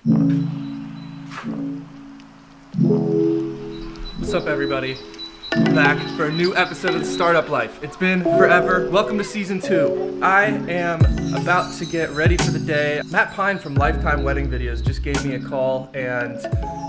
What's up, everybody? I'm back for a new episode of The Startup Life. It's been forever. Welcome to season 2. I am about to get ready for the day. Matt Pine from Lifetime Wedding Videos just gave me a call and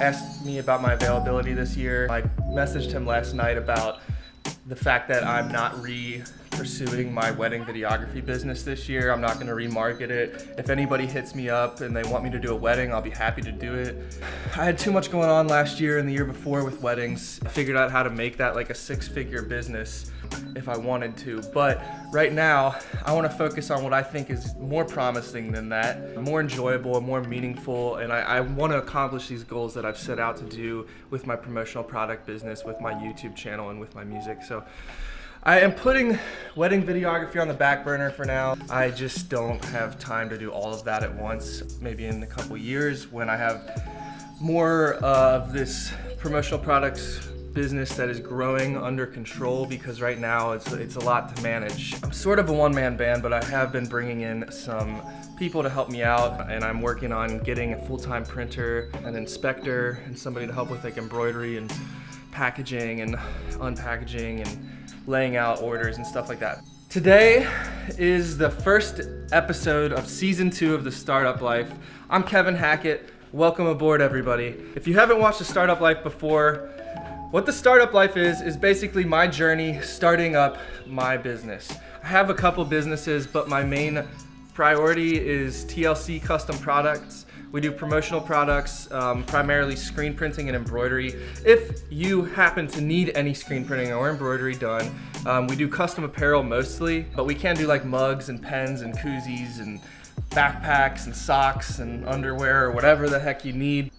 asked me about my availability this year. I messaged him last night about the fact that I'm not pursuing my wedding videography business this year. I'm not going to remarket it. If anybody hits me up and they want me to do a wedding, I'll be happy to do it. I had too much going on last year and the year before with weddings. I figured out how to make that like a 6-figure business if I wanted to. But right now, I want to focus on what I think is more promising than that, more enjoyable and more meaningful. And I want to accomplish these goals that I've set out to do with my promotional product business, with my YouTube channel, and with my music. So I am putting wedding videography on the back burner for now. I just don't have time to do all of that at once. Maybe in a couple years when I have more of this promotional products business that is growing under control, because right now it's a lot to manage. I'm sort of a one-man band, but I have been bringing in some people to help me out, and I'm working on getting a full-time printer, an inspector, and somebody to help with like embroidery and packaging and unpackaging and laying out orders and stuff like that. Today is the first episode of season 2 of The Startup Life. I'm Kevin Hackett. Welcome aboard, everybody. If you haven't watched The Startup Life before, what The Startup Life is basically my journey starting up my business. I have a couple businesses, but my main priority is TLC custom products. We do promotional products, primarily screen printing and embroidery. If you happen to need any screen printing or embroidery done, we do custom apparel mostly, but we can do like mugs and pens and koozies and backpacks and socks and underwear or whatever the heck you need.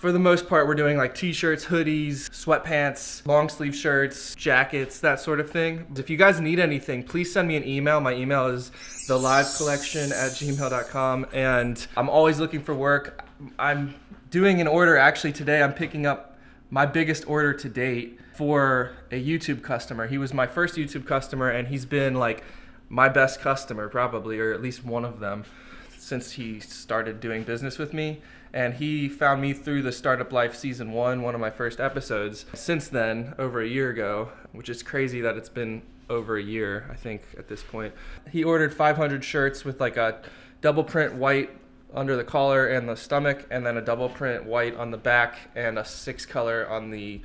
For the most part, we're doing like t-shirts, hoodies, sweatpants, long sleeve shirts, jackets, that sort of thing. If you guys need anything, please send me an email. My email is thelivecollection@gmail.com, and I'm always looking for work. I'm doing an order actually today. I'm picking up my biggest order to date for a YouTube customer. He was my first YouTube customer, and he's been like my best customer probably, or at least one of them, since he started doing business with me. And he found me through the Startup Life Season 1, one of my first episodes. Since then, over a year ago, which is crazy that it's been over a year, I think, at this point. He ordered 500 shirts with like a double print white under the collar and the stomach, and then a double print white on the back, and a 6 color on the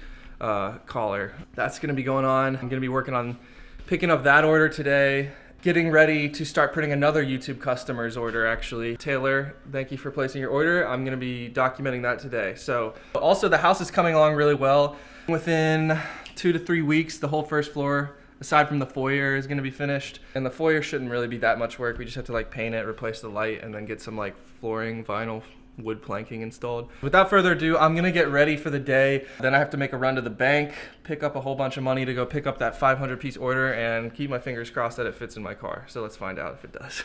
collar. That's gonna be going on. I'm gonna be working on picking up that order today. Getting ready to start printing another YouTube customer's order, actually. Taylor, thank you for placing your order. I'm gonna be documenting that today. So, also the house is coming along really well. Within 2 to 3 weeks, the whole first floor, aside from the foyer, is gonna be finished. And the foyer shouldn't really be that much work. We just have to like paint it, replace the light, and then get some like flooring, vinyl, wood planking installed. Without further ado, I'm gonna get ready for the day. Then I have to make a run to the bank, pick up a whole bunch of money to go pick up that 500 piece order, and keep my fingers crossed that it fits in my car. So let's find out if it does.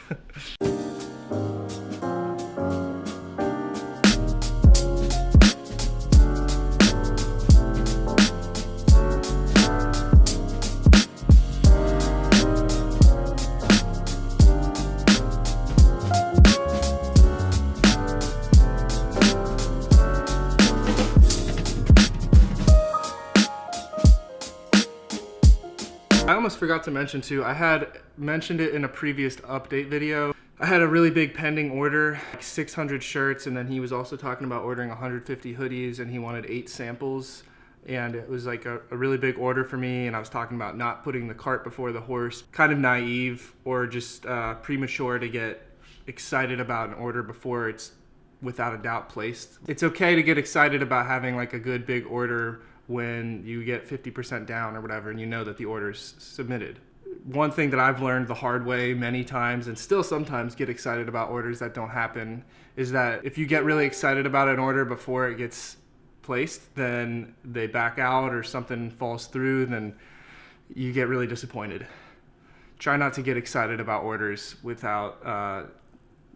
I almost forgot to mention too, I had mentioned it in a previous update video. I had a really big pending order, like 600 shirts, and then he was also talking about ordering 150 hoodies, and he wanted 8 samples. And it was like a really big order for me, and I was talking about not putting the cart before the horse. Kind of naive or just premature to get excited about an order before it's without a doubt placed. It's okay to get excited about having like a good big order when you get 50% down or whatever, and you know that the order's submitted. One thing that I've learned the hard way many times, and still sometimes get excited about orders that don't happen, is that if you get really excited about an order before it gets placed, then they back out or something falls through, then you get really disappointed. Try not to get excited about orders without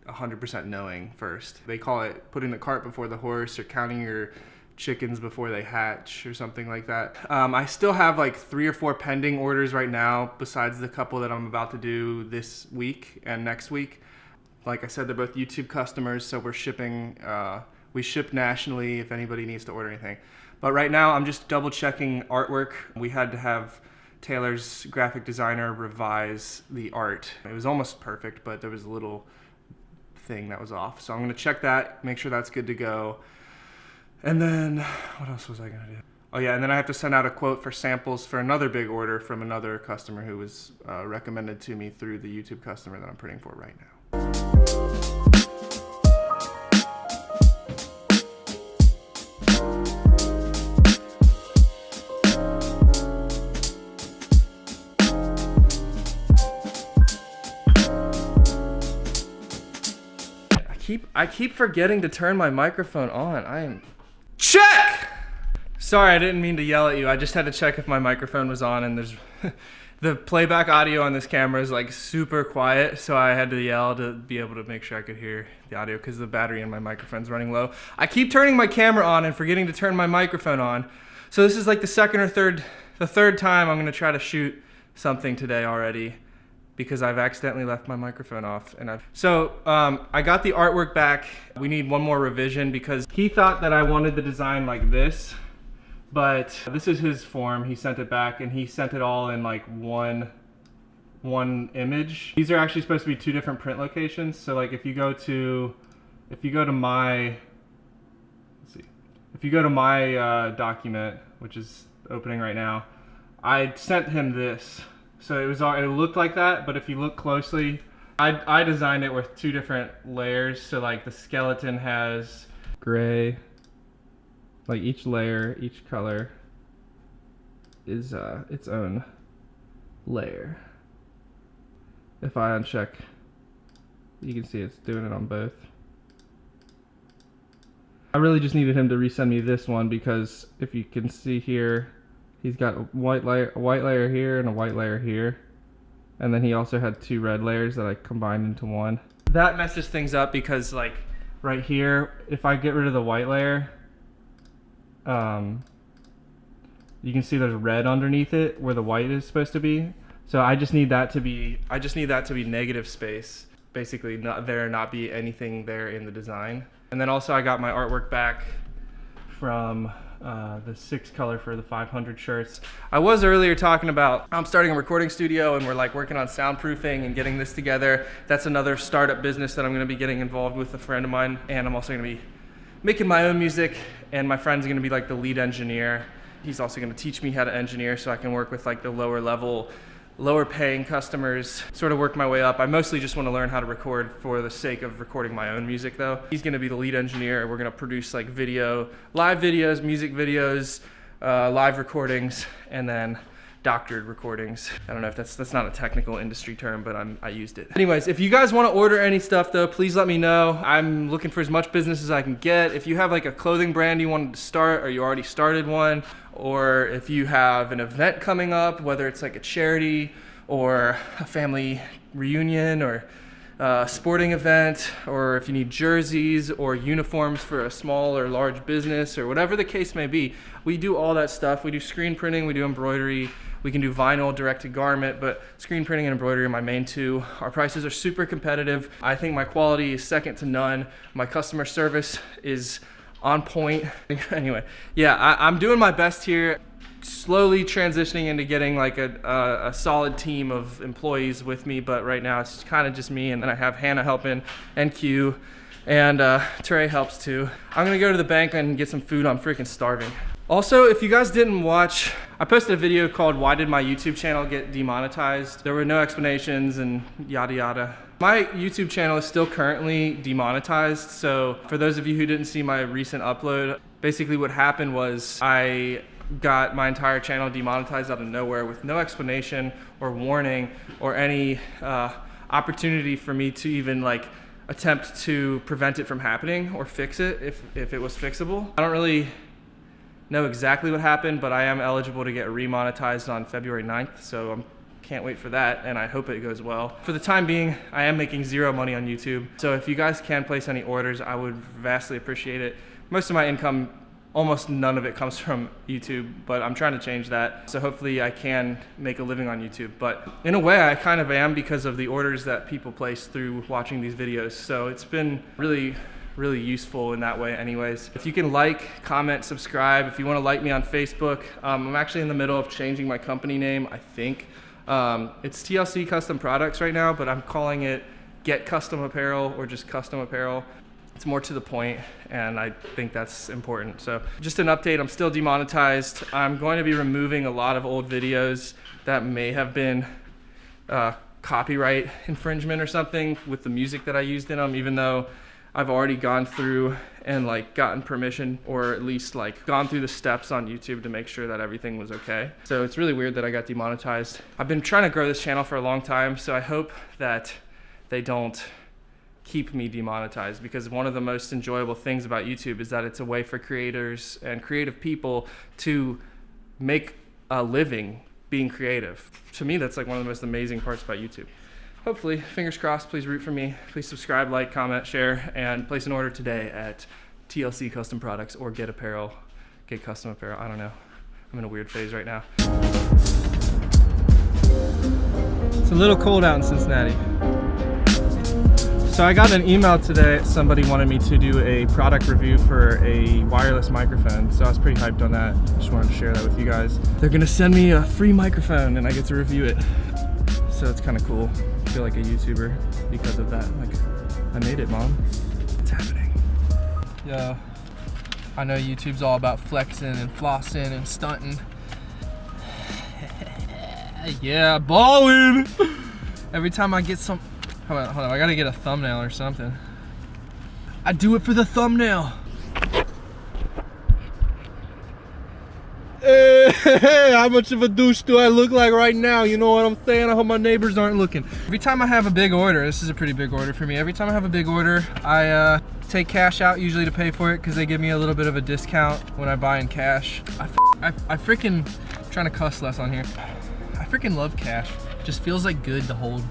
100% knowing first. They call it putting the cart before the horse, or counting your chickens before they hatch, or something like that. I still have like 3 or 4 pending orders right now, besides the couple that I'm about to do this week and next week. Like I said, they're both YouTube customers, so we're shipping We ship nationally if anybody needs to order anything. But right now I'm just double checking artwork. We had to have Taylor's graphic designer revise the art. It was almost perfect, but there was a little thing that was off. So I'm gonna check that, make sure that's good to go. And then, what else was I gonna do? Oh yeah, and then I have to send out a quote for samples for another big order from another customer who was recommended to me through the YouTube customer that I'm printing for right now. I keep forgetting to turn my microphone on. Check! Sorry, I didn't mean to yell at you. I just had to check if my microphone was on, and there's the playback audio on this camera is like super quiet, so I had to yell to be able to make sure I could hear the audio because the battery in my microphone's running low. I keep turning my camera on and forgetting to turn my microphone on. So this is like the third time I'm gonna try to shoot something today already, because I've accidentally left my microphone off. I got the artwork back. We need one more revision because he thought that I wanted the design like this, but this is his form. He sent it back and he sent it all in like one image. These are actually supposed to be two different print locations. So like if you go to my document, which is opening right now, I sent him this. So it looked like that, but if you look closely, I designed it with two different layers. So like the skeleton has gray, like each layer, each color is its own layer. If I uncheck, you can see it's doing it on both. I really just needed him to resend me this one because if you can see here, he's got a white layer here and a white layer here. And then he also had two red layers that I combined into one. That messes things up because like right here, if I get rid of the white layer, you can see there's red underneath it where the white is supposed to be. So I just need that to be negative space. Basically not be anything there in the design. And then also I got my artwork back from the 6 color for the 500 shirts. I was earlier talking about I'm starting a recording studio and we're like working on soundproofing and getting this together. That's another startup business that I'm going to be getting involved with a friend of mine, and I'm also going to be making my own music, and my friend's going to be like the lead engineer. He's also going to teach me how to engineer so I can work with like the lower paying customers, sort of work my way up. I mostly just want to learn how to record for the sake of recording my own music though. He's going to be the lead engineer. We're going to produce like live videos, music videos, live recordings, and then doctored recordings. I don't know if that's not a technical industry term, but I used it. Anyways, if you guys want to order any stuff though, please let me know. I'm looking for as much business as I can get. If you have like a clothing brand you wanted to start, or you already started one, or if you have an event coming up, whether it's like a charity or a family reunion or a sporting event, or if you need jerseys or uniforms for a small or large business or whatever the case may be, we do all that stuff. We do screen printing, we do embroidery, we can do vinyl direct to garment, but screen printing and embroidery are my main two. Our prices are super competitive. I think my quality is second to none. My customer service is on point. Anyway, yeah, I'm doing my best here, slowly transitioning into getting like a solid team of employees with me, but right now it's kind of just me, and then I have Hannah helping and Q, and Trey helps too. I'm gonna go to the bank and get some food. I'm freaking starving. Also, if you guys didn't watch, I posted a video called "Why Did My YouTube Channel Get Demonetized?" There were no explanations and yada yada. My YouTube channel is still currently demonetized, so for those of you who didn't see my recent upload, basically what happened was I got my entire channel demonetized out of nowhere with no explanation or warning or any opportunity for me to even like attempt to prevent it from happening or fix it if it was fixable. I don't really know exactly what happened, but I am eligible to get remonetized on February 9th, so I can't wait for that, and I hope it goes well. For the time being, I am making zero money on YouTube, so if you guys can place any orders, I would vastly appreciate it. Most of my income, almost none of it, comes from YouTube, but I'm trying to change that, so hopefully I can make a living on YouTube. But in a way, I kind of am because of the orders that people place through watching these videos, so it's been really really useful in that way anyways. If you can like, comment, subscribe. If you want to like me on Facebook, I'm actually in the middle of changing my company name, I think. It's TLC Custom Products right now, but I'm calling it Get Custom Apparel or just Custom Apparel. It's more to the point, and I think that's important. So just an update, I'm still demonetized. I'm going to be removing a lot of old videos that may have been copyright infringement or something with the music that I used in them, even though I've already gone through and like gotten permission, or at least like gone through the steps on YouTube to make sure that everything was okay. So it's really weird that I got demonetized. I've been trying to grow this channel for a long time, so I hope that they don't keep me demonetized, because one of the most enjoyable things about YouTube is that it's a way for creators and creative people to make a living being creative. To me, that's like one of the most amazing parts about YouTube. Hopefully, fingers crossed, please root for me. Please subscribe, like, comment, share, and place an order today at TLC Custom Products or Get Apparel, Get Custom Apparel. I don't know. I'm in a weird phase right now. It's a little cold out in Cincinnati. So I got an email today. Somebody wanted me to do a product review for a wireless microphone. So I was pretty hyped on that. Just wanted to share that with you guys. They're gonna send me a free microphone and I get to review it. So it's kind of cool. I feel like a YouTuber because of that. Like, I made it, Mom. It's happening. Yeah, I know YouTube's all about flexing and flossing and stunting. Yeah, balling. Every time I get some, hold on, I gotta get a thumbnail or something. I do it for the thumbnail. Hey, how much of a douche do I look like right now? You know what I'm saying? I hope my neighbors aren't looking. Every time I have a big order, this is a pretty big order for me. Every time I have a big order, I take cash out usually to pay for it, because they give me a little bit of a discount when I buy in cash. I freaking, trying to cuss less on here. I freaking love cash. Just feels like good to hold.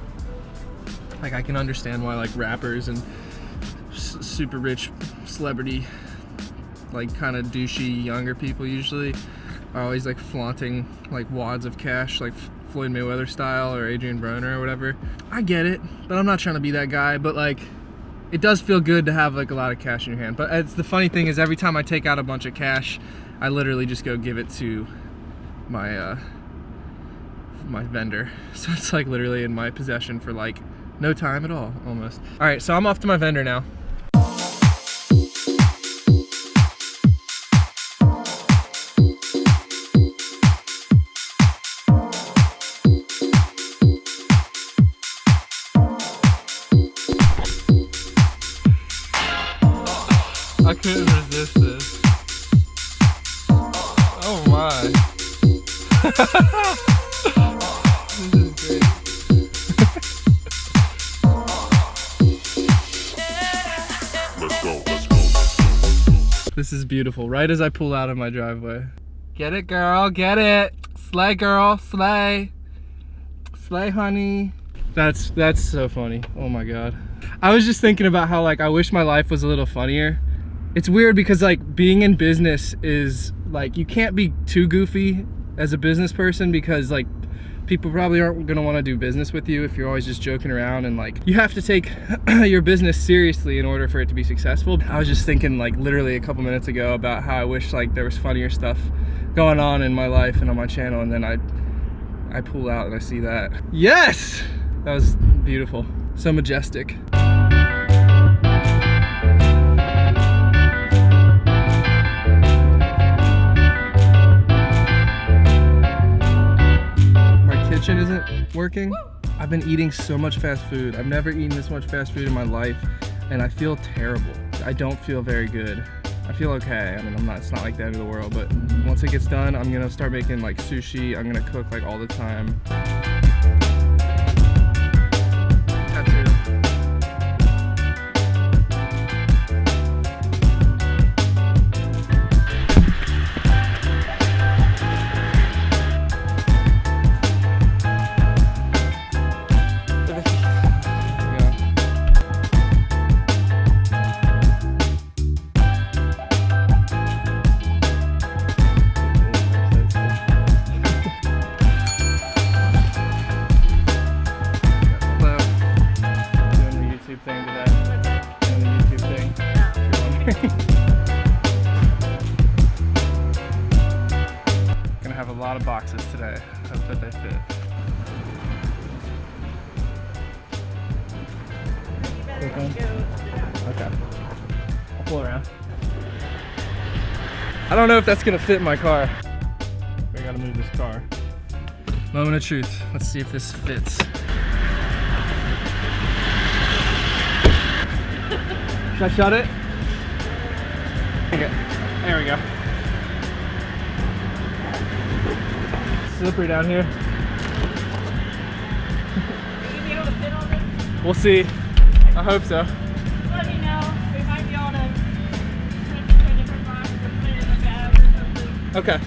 Like, I can understand why like rappers and super rich celebrity, like kind of douchey younger people usually are always like flaunting like wads of cash, like Floyd Mayweather style or Adrian Broner or whatever. I get it, but I'm not trying to be that guy. But like, it does feel good to have like a lot of cash in your hand. But it's, the funny thing is, every time I take out a bunch of cash, I literally just go give it to my my vendor. So it's like literally in my possession for like no time at all, almost. All right, so I'm off to my vendor now. I couldn't resist this. Oh my. This is great. Let's go. This is beautiful. Right as I pull out of my driveway. Get it, girl, get it. Slay, girl, slay. Slay, honey. That's so funny. Oh my God. I was just thinking about how like I wish my life was a little funnier. It's weird because like being in business is like, you can't be too goofy as a business person, because like people probably aren't gonna want to do business with you if you're always just joking around, and like you have to take your business seriously in order for it to be successful. I was just thinking like literally a couple minutes ago about how I wish like there was funnier stuff going on in my life and on my channel, and then I pull out and I see that. Yes! That was beautiful. So majestic. Kitchen isn't working. I've been eating so much fast food. I've never eaten this much fast food in my life, and I feel terrible. I don't feel very good. I feel okay. I mean, it's not like the end of the world, but once it gets done, I'm gonna start making like sushi. I'm gonna cook like all the time. lot of boxes today. Hope that they fit. Okay. I'll pull around. I don't know if that's gonna fit in my car. I gotta move this car. Moment of truth. Let's see if this fits. Should I shut it? Okay. There we go. Slippery down here. Are you gonna be able to fit on this? We'll see. I hope so. Let me know. We might be able to switch to a different box or put it in a bag or something. Okay.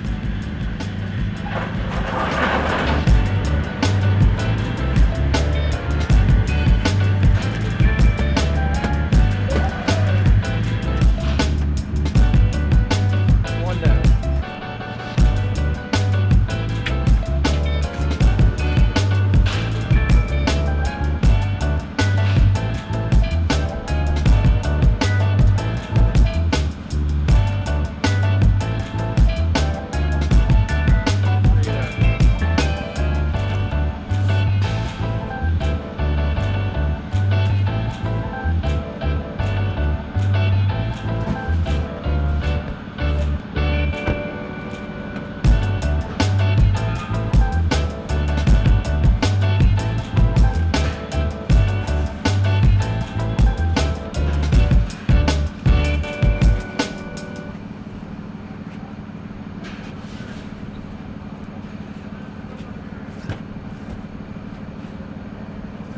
One down.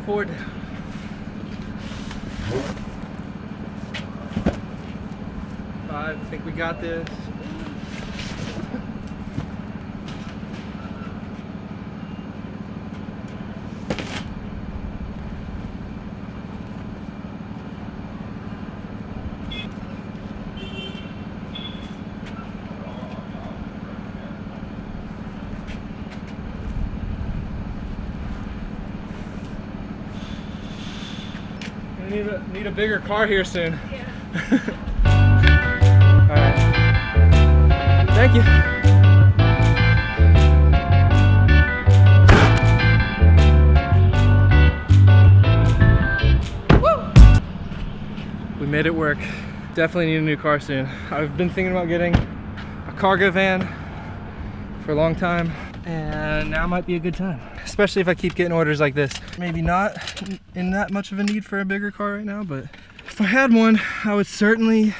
Forward. Five, I think we got this. Need a bigger car here soon. Yeah. All right. Thank you. Woo! We made it work. Definitely need a new car soon. I've been thinking about getting a cargo van for a long time, and now might be a good time. Especially if I keep getting orders like this. Maybe not in that much of a need for a bigger car right now, but if I had one, I would certainly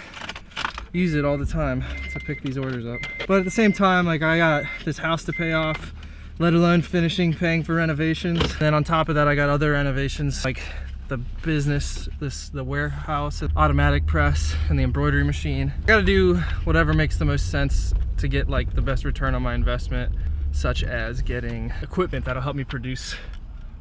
use it all the time to pick these orders up. But at the same time, like, I got this house to pay off, let alone paying for renovations. Then on top of that, I got other renovations like the business, the warehouse, automatic press, and the embroidery machine. I gotta do whatever makes the most sense to get like the best return on my investment, such as getting equipment that'll help me produce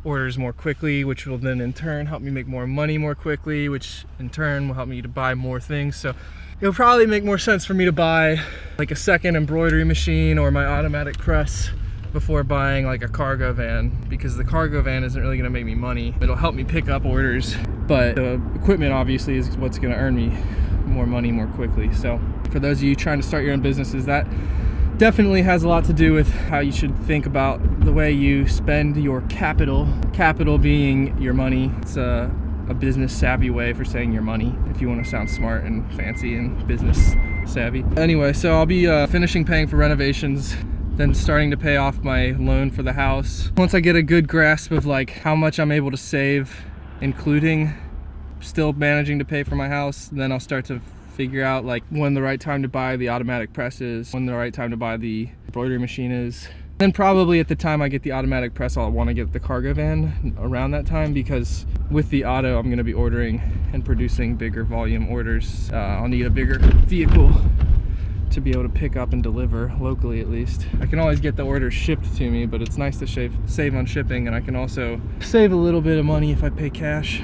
orders more quickly, which will then in turn help me make more money more quickly, which in turn will help me to buy more things. So it'll probably make more sense for me to buy like a second embroidery machine or my automatic press before buying like a cargo van, because the cargo van isn't really gonna make me money. It'll help me pick up orders, but the equipment obviously is what's gonna earn me more money more quickly. So for those of you trying to start your own businesses, that definitely has a lot to do with how you should think about the way you spend your capital. Capital being your money. It's a business savvy way for saying your money, if you want to sound smart and fancy and business savvy. Anyway, so I'll be finishing paying for renovations, then starting to pay off my loan for the house. Once I get a good grasp of like how much I'm able to save, including still managing to pay for my house, then I'll start to figure out like when the right time to buy the automatic press is, when the right time to buy the embroidery machine is. Then probably at the time I get the automatic press, I'll want to get the cargo van around that time, because with the auto I'm going to be ordering and producing bigger volume orders. I'll need a bigger vehicle to be able to pick up and deliver locally, at least. I can always get the orders shipped to me, but it's nice to save on shipping, and I can also save a little bit of money if I pay cash.